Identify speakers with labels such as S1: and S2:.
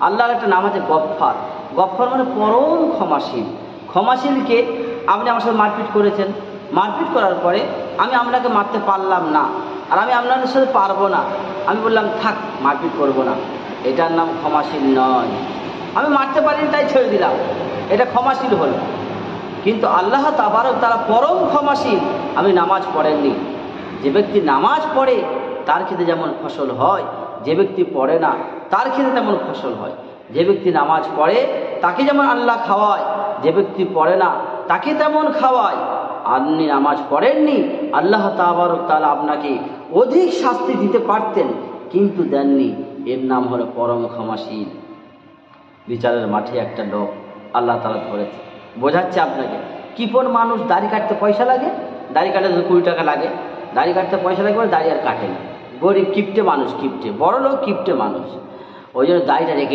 S1: আল্লাহর একটা নাম আছে গফফার। গফফার মানে পরম ক্ষমাশীল। ক্ষমাশীলকে আপনি আমার সাথে মারপিট করেছেন, মারপিট করার পরে আমি আপনাকে মারতে পারলাম না, আর আমি আপনাদের সাথে পারবো না, আমি বললাম থাক মারপিট করবো না, এটার নাম ক্ষমাশীল নয়। আমি মারতে পারিনি তাই ছেড়ে দিলাম, এটা ক্ষমাশীল হল। কিন্তু আল্লাহ তাবারক তাআলা পরম ক্ষমাশীল। আপনি নামাজ পড়েননি, যে ব্যক্তি নামাজ পড়ে তার ক্ষেত্রে যেমন ফসল হয়, যে ব্যক্তি পড়ে না তার ক্ষেত্রে তেমন ফসল হয়। যে ব্যক্তি নামাজ পড়ে তাকে যেমন আল্লাহ খাওয়ায়, যে ব্যক্তি পড়ে না তাকে তেমন খাওয়ায়। আপনি নামাজ পড়েননি, আল্লাহ তাবারক তাআলা আপনাকে অধিক শাস্তি দিতে পারতেন, কিন্তু দেননি। এর নাম হলো পরম ক্ষমাশীল। বিচারের মাঠে একটা লোক আল্লাহ তাআলা ধরেছে, বোঝাচ্ছে আপনাকে। কিপন মানুষ দাড়ি কাটতে পয়সা লাগে, দাড়ি কাটতে 20 টাকা লাগে, দাড়ি কাটতে পয়সা লাগে বলে দাড়ি আর কাটে না। গরিব কিপটে মানুষ, কিপটে বড় লোক কিপটে মানুষ, ওই জন্য দাড়িটা রেখে